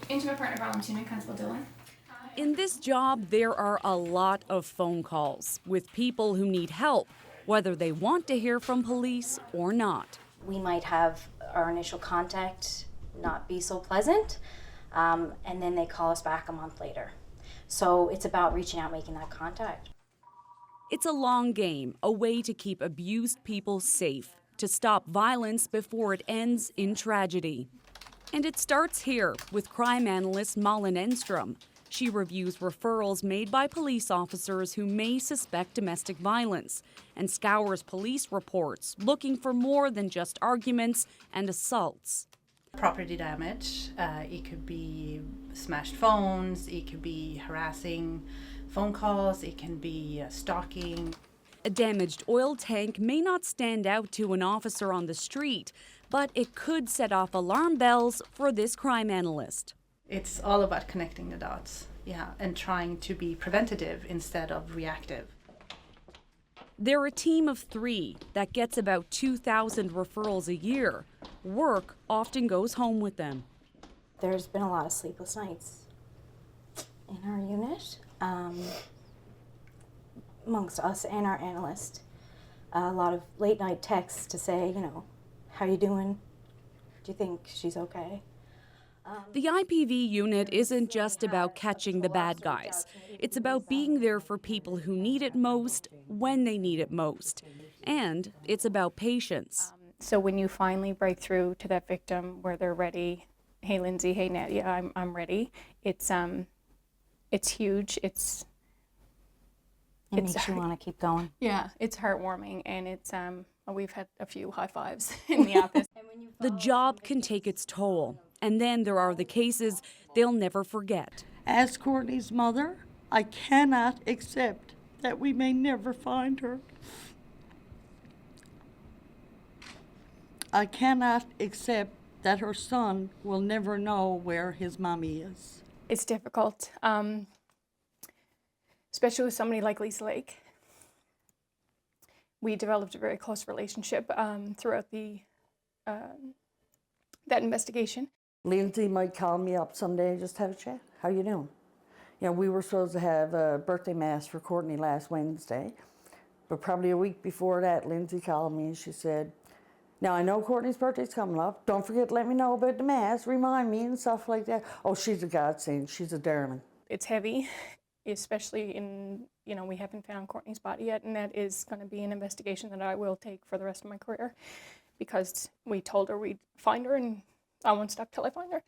Intimate partner volunteer, Constable Dylan. In this job, there are a lot of phone calls with people who need help, whether they want to hear from police or not. We might have our initial contact not be so pleasant, and then they call us back a month later. So it's about reaching out, making that contact. It's a long game, a way to keep abused people safe, to stop violence before it ends in tragedy. And it starts here with crime analyst Malin Enstrom. She reviews referrals made by police officers who may suspect domestic violence and scours police reports looking for more than just arguments and assaults. Property damage, it could be smashed phones, it could be harassing phone calls, it can be stalking. A damaged oil tank may not stand out to an officer on the street, but it could set off alarm bells for this crime analyst. It's all about connecting the dots, and trying to be preventative instead of reactive. They're a team of 3 that gets about 2,000 referrals a year. Work often goes home with them. There's been a lot of sleepless nights in our unit, amongst us and our analyst. A lot of late night texts to say, how you doing? Do you think she's okay? The IPV unit isn't just about catching the bad guys. It's about being there for people who need it most when they need it most. And it's about patience. So when you finally break through to that victim where they're ready, hey Lindsay, hey Nadia, I'm ready. It's huge. It makes you want to keep going. Yeah, it's heartwarming, and it's we've had a few high fives in the office. The job can take its toll. And then there are the cases they'll never forget. As Courtney's mother, I cannot accept that we may never find her. I cannot accept that her son will never know where his mommy is. It's difficult, especially with somebody like Lisa Lake. We developed a very close relationship throughout that investigation. Lindsay might call me up someday and just have a chat. How you doing? We were supposed to have a birthday mass for Courtney last Wednesday, but probably a week before that, Lindsay called me and she said, now I know Courtney's birthday's coming up. Don't forget to let me know about the mass, remind me and stuff like that. Oh, she's a godsend. She's a darling. It's heavy, especially in, we haven't found Courtney's body yet, and that is going to be an investigation that I will take for the rest of my career, because we told her we'd find her, and I won't stop till I find her.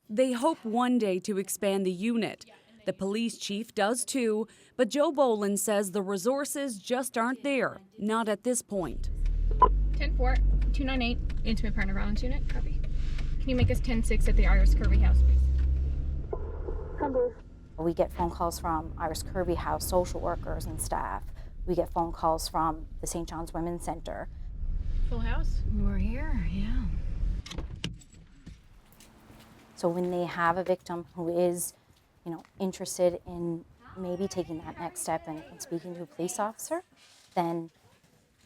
They hope one day to expand the unit. The police chief does too, but Joe Boland says the resources just aren't there, not at this point. 10-4, 298, Intimate Partner Violence Unit, copy. Can you make us 10-6 at the Iris Kirby House, please? We get phone calls from Iris Kirby House social workers and staff. We get phone calls from the St. John's Women's Center. Full house? We're here, yeah. So when they have a victim who is, interested in maybe taking that next step and speaking to a police officer, then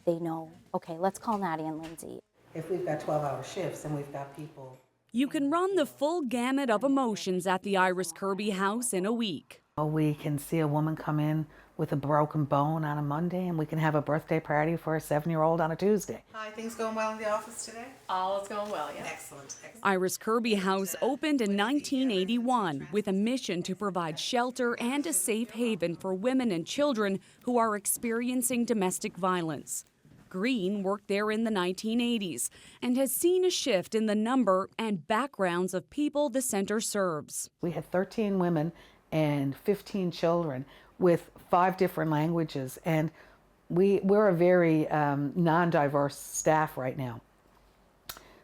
they know, okay, let's call Nadia and Lindsay. If we've got 12-hour shifts and we've got people... You can run the full gamut of emotions at the Iris Kirby House in a week. We can see a woman come in with a broken bone on a Monday, and we can have a birthday party for a 7-year-old on a Tuesday. Hi, things going well in the office today? All is going well, yeah. Excellent. Iris Kirby House opened in 1981 with a mission to provide shelter and a safe haven for women and children who are experiencing domestic violence. Green worked there in the 1980s and has seen a shift in the number and backgrounds of people the center serves. We had 13 women and 15 children with 5 different languages, and we're a very non-diverse staff right now.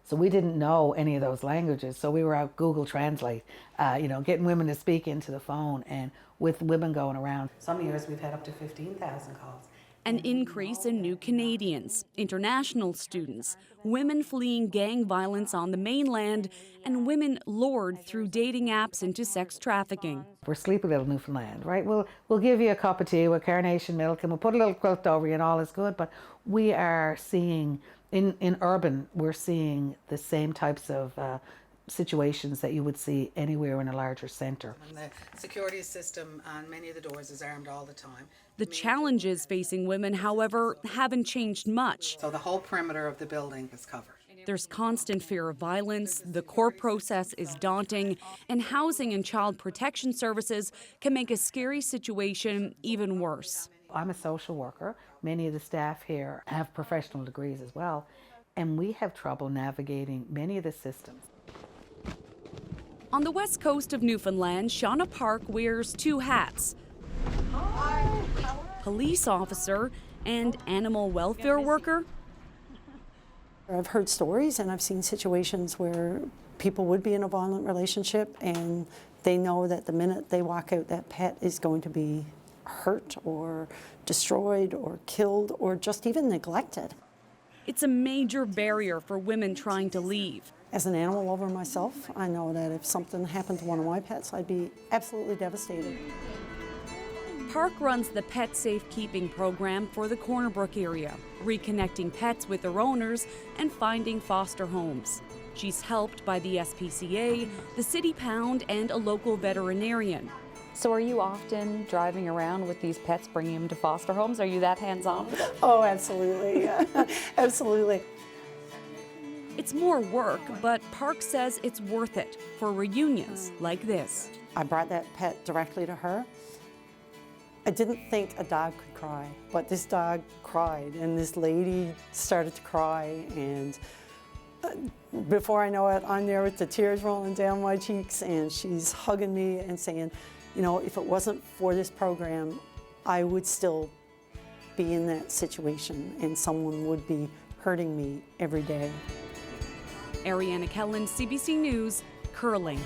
So we didn't know any of those languages, so we were out Google Translate, getting women to speak into the phone, and with women going around. Some years we've had up to 15,000 calls. An increase in new Canadians, international students, women fleeing gang violence on the mainland, and women lured through dating apps into sex trafficking. We're sleepy little Newfoundland, right? We'll give you a cup of tea with carnation milk and we'll put a little quilt over you and all is good, but we are seeing, in urban, we're seeing the same types of situations that you would see anywhere in a larger centre. And the security system on many of the doors is armed all the time. The challenges facing women, however, haven't changed much. So the whole perimeter of the building is covered. There's constant fear of violence, the court process is daunting, and housing and child protection services can make a scary situation even worse. I'm a social worker. Many of the staff here have professional degrees as well, and we have trouble navigating many of the systems. On the west coast of Newfoundland, Shauna Park wears two hats. Police officer and animal welfare worker. I've heard stories and I've seen situations where people would be in a violent relationship and they know that the minute they walk out, that pet is going to be hurt or destroyed or killed or just even neglected. It's a major barrier for women trying to leave. As an animal lover myself, I know that if something happened to one of my pets, I'd be absolutely devastated. Park runs the Pet Safekeeping program for the Corner Brook area, reconnecting pets with their owners and finding foster homes. She's helped by the SPCA, the City Pound, and a local veterinarian. So are you often driving around with these pets, bringing them to foster homes? Are you that hands-on? Oh, absolutely. Yeah. Absolutely. It's more work, but Park says it's worth it for reunions like this. I brought that pet directly to her. I didn't think a dog could cry, but this dog cried, and this lady started to cry, and before I know it, I'm there with the tears rolling down my cheeks, and she's hugging me and saying, you know, if it wasn't for this program, I would still be in that situation, and someone would be hurting me every day. Ariana, Kelland, CBC News, Curling.